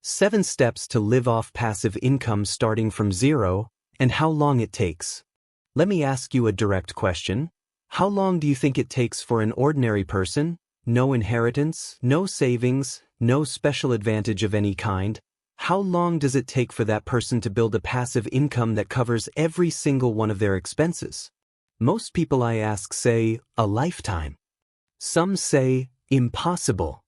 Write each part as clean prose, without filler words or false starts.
7 steps to live off passive income starting from zero, and how long it takes. Let me ask you a direct question. How long do you think it takes for an ordinary person? No inheritance, no savings, no special advantage of any kind. How long does it take for that person to build a passive income that covers every single one of their expenses? Most people I ask say, a lifetime. Some say, impossible.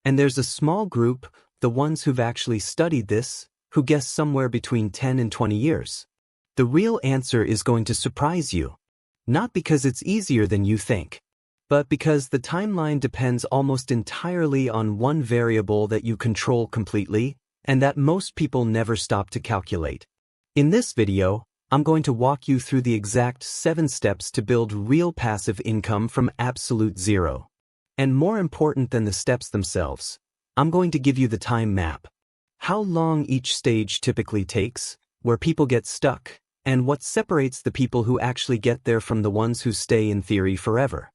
And there's a small group, the ones who've actually studied this, who guess somewhere between 10 and 20 years. The real answer is going to surprise you. Not because it's easier than you think, but because the timeline depends almost entirely on one variable that you control completely, and that most people never stop to calculate. In this video, I'm going to walk you through the exact 7 steps to build real passive income from absolute zero. And more important than the steps themselves, I'm going to give you the time map. How long each stage typically takes, where people get stuck, and what separates the people who actually get there from the ones who stay in theory forever.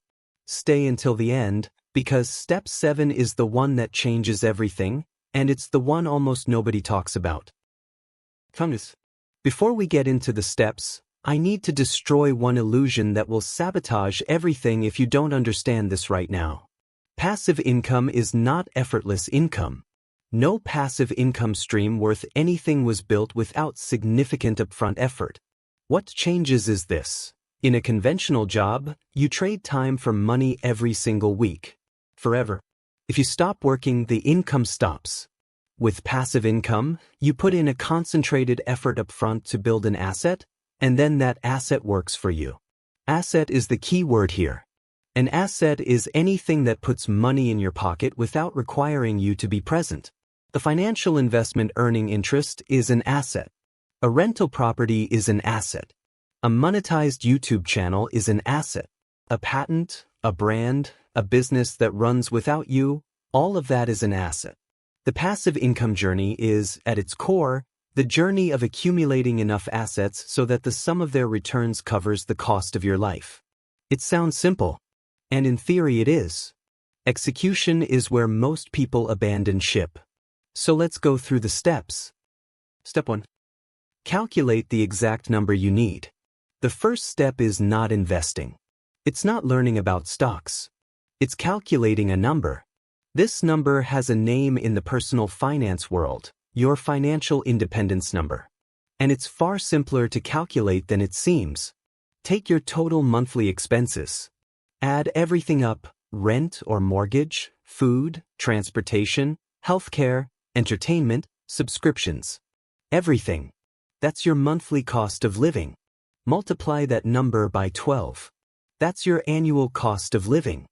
Stay until the end, because step 7 is the one that changes everything, and it's the one almost nobody talks about. Before we get into the steps, I need to destroy one illusion that will sabotage everything if you don't understand this right now. Passive income is not effortless income. No passive income stream worth anything was built without significant upfront effort. What changes is this. In a conventional job, you trade time for money every single week. Forever. If you stop working, the income stops. With passive income, you put in a concentrated effort upfront to build an asset, and then that asset works for you. Asset is the key word here. An asset is anything that puts money in your pocket without requiring you to be present. The financial investment earning interest is an asset. A rental property is an asset. A monetized YouTube channel is an asset. A patent, a brand, a business that runs without you, all of that is an asset. The passive income journey is, at its core, the journey of accumulating enough assets so that the sum of their returns covers the cost of your life. It sounds simple. And in theory it is. Execution is where most people abandon ship. So let's go through the steps. Step 1. Calculate the exact number you need. The first step is not investing. It's not learning about stocks. It's calculating a number. This number has a name in the personal finance world, your financial independence number. And it's far simpler to calculate than it seems. Take your total monthly expenses. Add everything up, rent or mortgage, food, transportation, healthcare, entertainment, subscriptions. Everything. That's your monthly cost of living. Multiply that number by 12. That's your annual cost of living.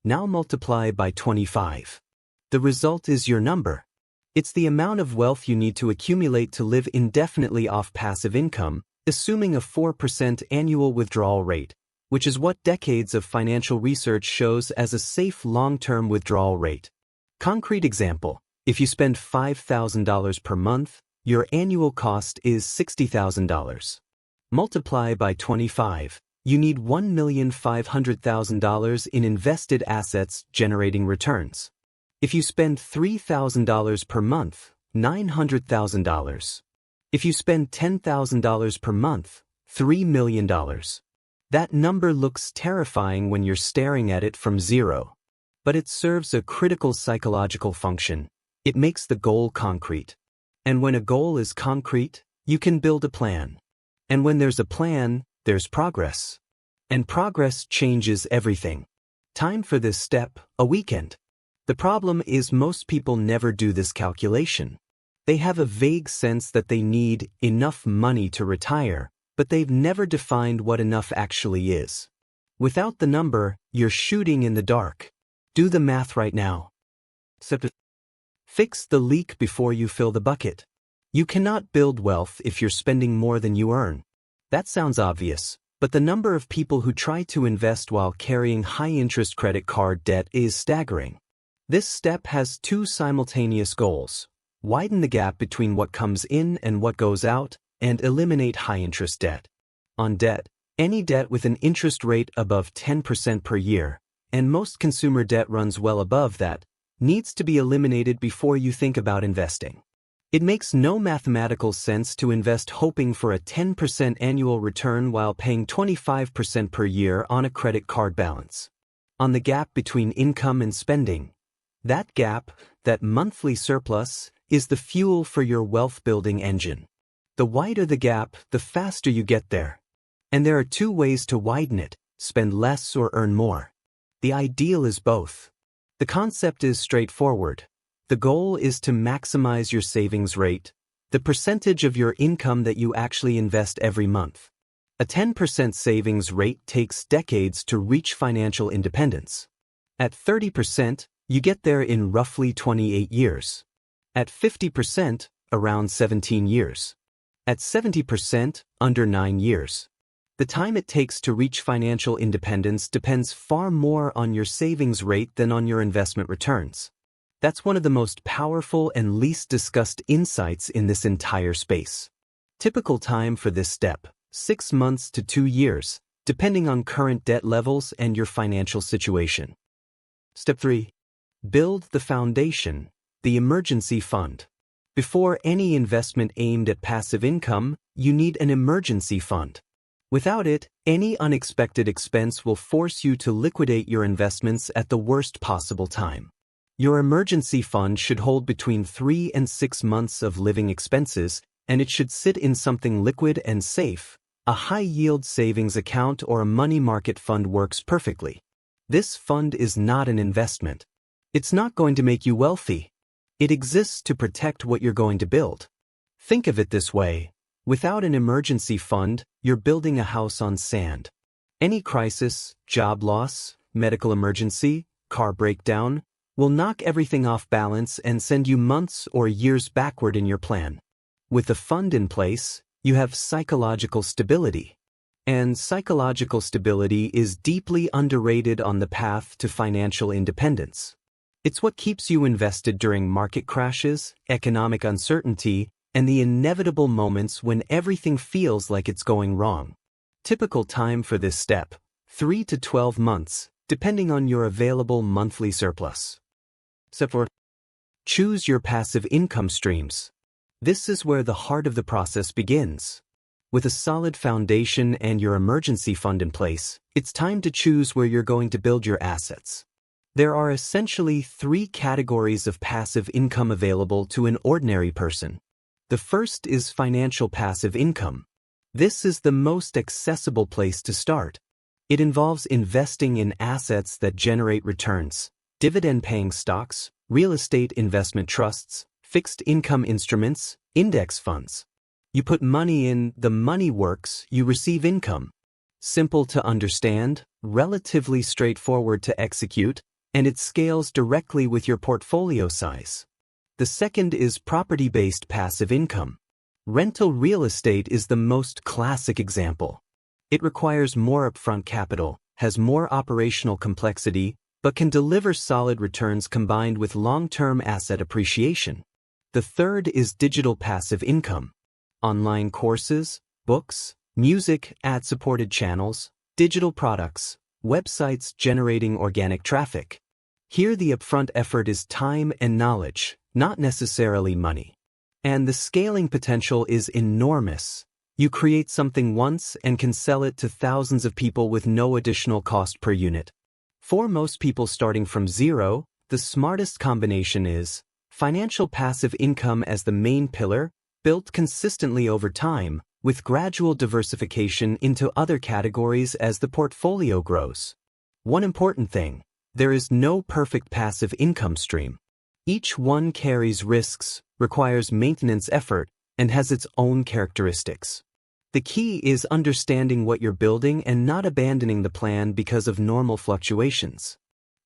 Now multiply by 25. The result is your number. It's the amount of wealth you need to accumulate to live indefinitely off passive income, assuming a 4% annual withdrawal rate, which is what decades of financial research shows as a safe long-term withdrawal rate. Concrete example, if you spend $5,000 per month, your annual cost is $60,000. Multiply by 25, you need $1,500,000 in invested assets generating returns. If you spend $3,000 per month, $900,000. If you spend $10,000 per month, $3 million. That number looks terrifying when you're staring at it from zero. But it serves a critical psychological function. It makes the goal concrete. And when a goal is concrete, you can build a plan. And when there's a plan, there's progress. And progress changes everything. Time for this step, a weekend. The problem is most people never do this calculation. They have a vague sense that they need enough money to retire, but they've never defined what enough actually is. Without the number, you're shooting in the dark. Do the math right now. Fix the leak before you fill the bucket. You cannot build wealth if you're spending more than you earn. That sounds obvious, but the number of people who try to invest while carrying high-interest credit card debt is staggering. This step has 2 simultaneous goals: widen the gap between what comes in and what goes out, and eliminate high-interest debt. On debt, any debt with an interest rate above 10% per year, and most consumer debt runs well above that, needs to be eliminated before you think about investing. It makes no mathematical sense to invest hoping for a 10% annual return while paying 25% per year on a credit card balance. On the gap between income and spending. That gap, that monthly surplus, is the fuel for your wealth-building engine. The wider the gap, the faster you get there. And there are two ways to widen it: spend less or earn more. The ideal is both. The concept is straightforward. The goal is to maximize your savings rate, the percentage of your income that you actually invest every month. A 10% savings rate takes decades to reach financial independence. At 30%, you get there in roughly 28 years. At 50%, around 17 years. At 70%, under 9 years. The time it takes to reach financial independence depends far more on your savings rate than on your investment returns. That's one of the most powerful and least discussed insights in this entire space. Typical time for this step: 6 months to 2 years, depending on current debt levels and your financial situation. Step 3. Build the foundation, the emergency fund. Before any investment aimed at passive income, you need an emergency fund. Without it, any unexpected expense will force you to liquidate your investments at the worst possible time. Your emergency fund should hold between 3 and 6 months of living expenses, and it should sit in something liquid and safe. A high-yield savings account or a money market fund works perfectly. This fund is not an investment. It's not going to make you wealthy. It exists to protect what you're going to build. Think of it this way: without an emergency fund, you're building a house on sand. Any crisis, job loss, medical emergency, car breakdown, will knock everything off balance and send you months or years backward in your plan. With a fund in place, you have psychological stability. And psychological stability is deeply underrated on the path to financial independence. It's what keeps you invested during market crashes, economic uncertainty, and the inevitable moments when everything feels like it's going wrong. Typical time for this step: 3 to 12 months, depending on your available monthly surplus. Step 4. Choose your passive income streams. This is where the heart of the process begins. With a solid foundation and your emergency fund in place, it's time to choose where you're going to build your assets. There are essentially 3 categories of passive income available to an ordinary person. The first is financial passive income. This is the most accessible place to start. It involves investing in assets that generate returns: dividend-paying stocks, real estate investment trusts, fixed income instruments, index funds. You put money in, the money works, you receive income. Simple to understand, relatively straightforward to execute, and it scales directly with your portfolio size. The second is property-based passive income. Rental real estate is the most classic example. It requires more upfront capital, has more operational complexity, but can deliver solid returns combined with long-term asset appreciation. The third is digital passive income. Online courses, books, music, ad-supported channels, digital products, websites generating organic traffic. Here the upfront effort is time and knowledge, not necessarily money. And the scaling potential is enormous. You create something once and can sell it to thousands of people with no additional cost per unit. For most people starting from zero, the smartest combination is financial passive income as the main pillar, built consistently over time, with gradual diversification into other categories as the portfolio grows. One important thing: there is no perfect passive income stream. Each one carries risks, requires maintenance effort, and has its own characteristics. The key is understanding what you're building and not abandoning the plan because of normal fluctuations.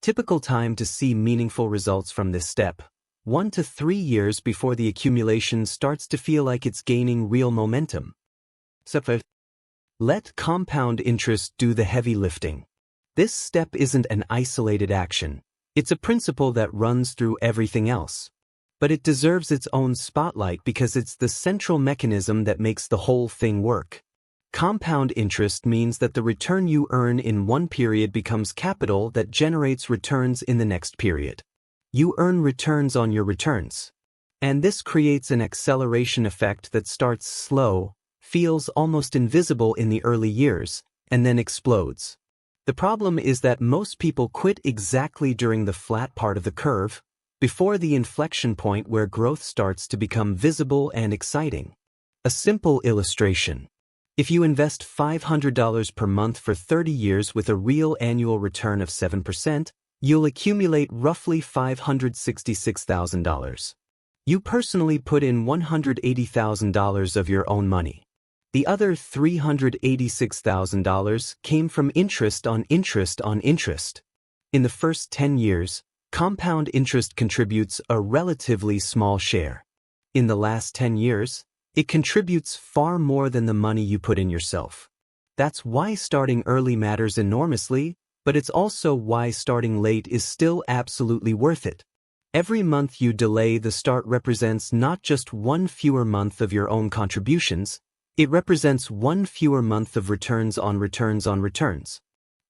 Typical time to see meaningful results from this step: 1 to 3 years before the accumulation starts to feel like it's gaining real momentum. Step 5. Let compound interest do the heavy lifting. This step isn't an isolated action. It's a principle that runs through everything else. But it deserves its own spotlight because it's the central mechanism that makes the whole thing work. Compound interest means that the return you earn in one period becomes capital that generates returns in the next period. You earn returns on your returns. And this creates an acceleration effect that starts slow, feels almost invisible in the early years, and then explodes. The problem is that most people quit exactly during the flat part of the curve, before the inflection point where growth starts to become visible and exciting. A simple illustration. If you invest $500 per month for 30 years with a real annual return of 7%, you'll accumulate roughly $566,000. You personally put in $180,000 of your own money. The other $386,000 came from interest on interest on interest. In the first 10 years, compound interest contributes a relatively small share. In the last 10 years, it contributes far more than the money you put in yourself. That's why starting early matters enormously, but it's also why starting late is still absolutely worth it. Every month you delay the start represents not just one fewer month of your own contributions, it represents one fewer month of returns on returns on returns.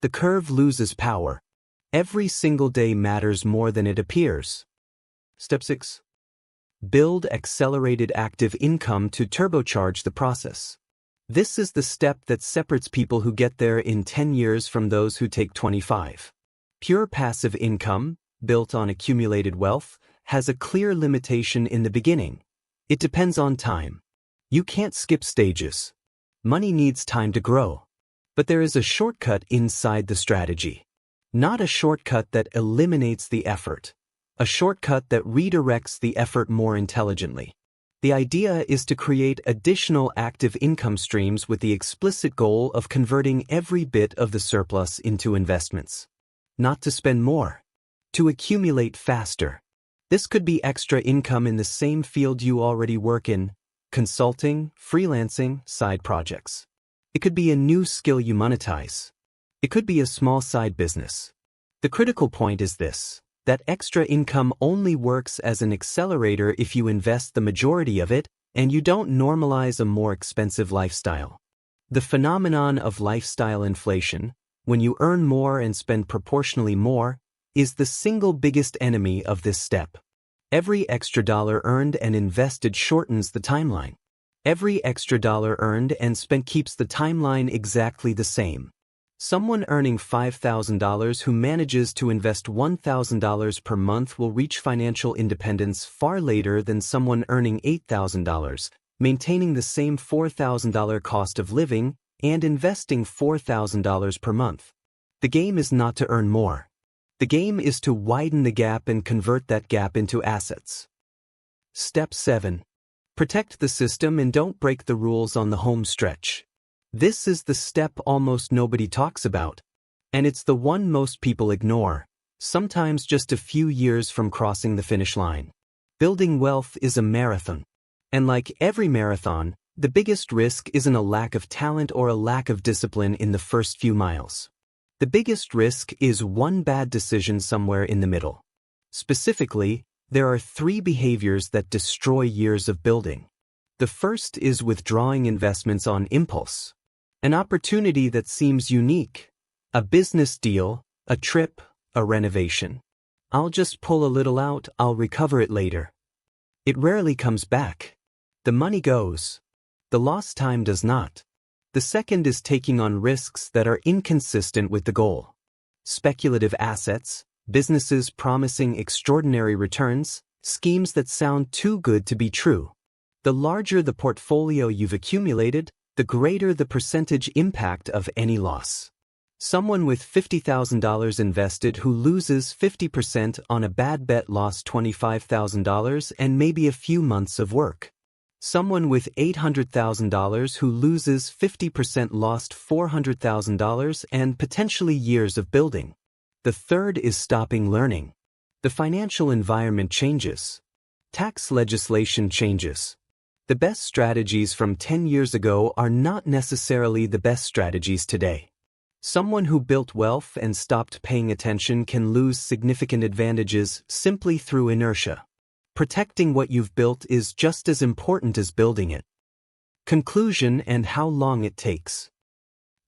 The curve loses power. Every single day matters more than it appears. Step 6. Build accelerated active income to turbocharge the process. This is the step that separates people who get there in 10 years from those who take 25. Pure passive income, built on accumulated wealth, has a clear limitation in the beginning. It depends on time. You can't skip stages. Money needs time to grow. But there is a shortcut inside the strategy. Not a shortcut that eliminates the effort. A shortcut that redirects the effort more intelligently. The idea is to create additional active income streams with the explicit goal of converting every bit of the surplus into investments. Not to spend more. To accumulate faster. This could be extra income in the same field you already work in, consulting, freelancing, side projects. It could be a new skill you monetize. It could be a small side business. The critical point is this. That extra income only works as an accelerator if you invest the majority of it and you don't normalize a more expensive lifestyle. The phenomenon of lifestyle inflation, when you earn more and spend proportionally more, is the single biggest enemy of this step. Every extra dollar earned and invested shortens the timeline. Every extra dollar earned and spent keeps the timeline exactly the same. Someone earning $5,000 who manages to invest $1,000 per month will reach financial independence far later than someone earning $8,000, maintaining the same $4,000 cost of living and investing $4,000 per month. The game is not to earn more. The game is to widen the gap and convert that gap into assets. Step 7. Protect the system and don't break the rules on the home stretch. This is the step almost nobody talks about, and it's the one most people ignore, sometimes just a few years from crossing the finish line. Building wealth is a marathon, and like every marathon, the biggest risk isn't a lack of talent or a lack of discipline in the first few miles. The biggest risk is one bad decision somewhere in the middle. Specifically, there are 3 behaviors that destroy years of building. The first is withdrawing investments on impulse. An opportunity that seems unique, a business deal, a trip, a renovation. I'll just pull a little out, I'll recover it later. It rarely comes back. The money goes. The lost time does not. The second is taking on risks that are inconsistent with the goal. Speculative assets, businesses promising extraordinary returns, schemes that sound too good to be true. The larger the portfolio you've accumulated, the greater the percentage impact of any loss. Someone with $50,000 invested who loses 50% on a bad bet lost $25,000 and maybe a few months of work. Someone with $800,000 who loses 50% lost $400,000 and potentially years of building. The third is stopping learning. The financial environment changes. Tax legislation changes. The best strategies from 10 years ago are not necessarily the best strategies today. Someone who built wealth and stopped paying attention can lose significant advantages simply through inertia. Protecting what you've built is just as important as building it. Conclusion and how long it takes.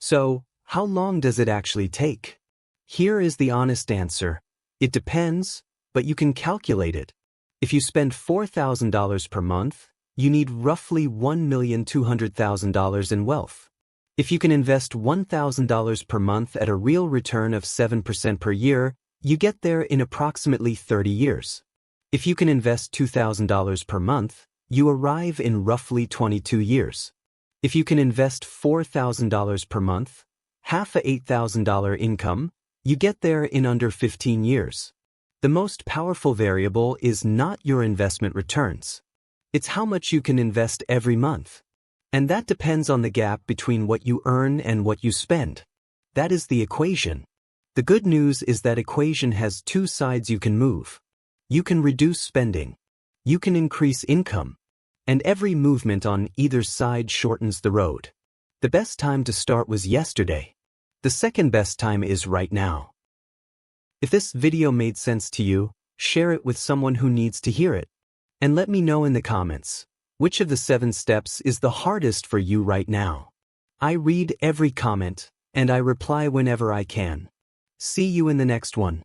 So, how long does it actually take? Here is the honest answer. It depends, but you can calculate it. If you spend $4,000 per month, you need roughly $1,200,000 in wealth. If you can invest $1,000 per month at a real return of 7% per year, you get there in approximately 30 years. If you can invest $2,000 per month, you arrive in roughly 22 years. If you can invest $4,000 per month, half a $8,000 income, you get there in under 15 years. The most powerful variable is not your investment returns. It's how much you can invest every month. And that depends on the gap between what you earn and what you spend. That is the equation. The good news is that equation has two sides you can move. You can reduce spending. You can increase income. And every movement on either side shortens the road. The best time to start was yesterday. The second best time is right now. If this video made sense to you, share it with someone who needs to hear it. And let me know in the comments, which of the 7 steps is the hardest for you right now? I read every comment, and I reply whenever I can. See you in the next one.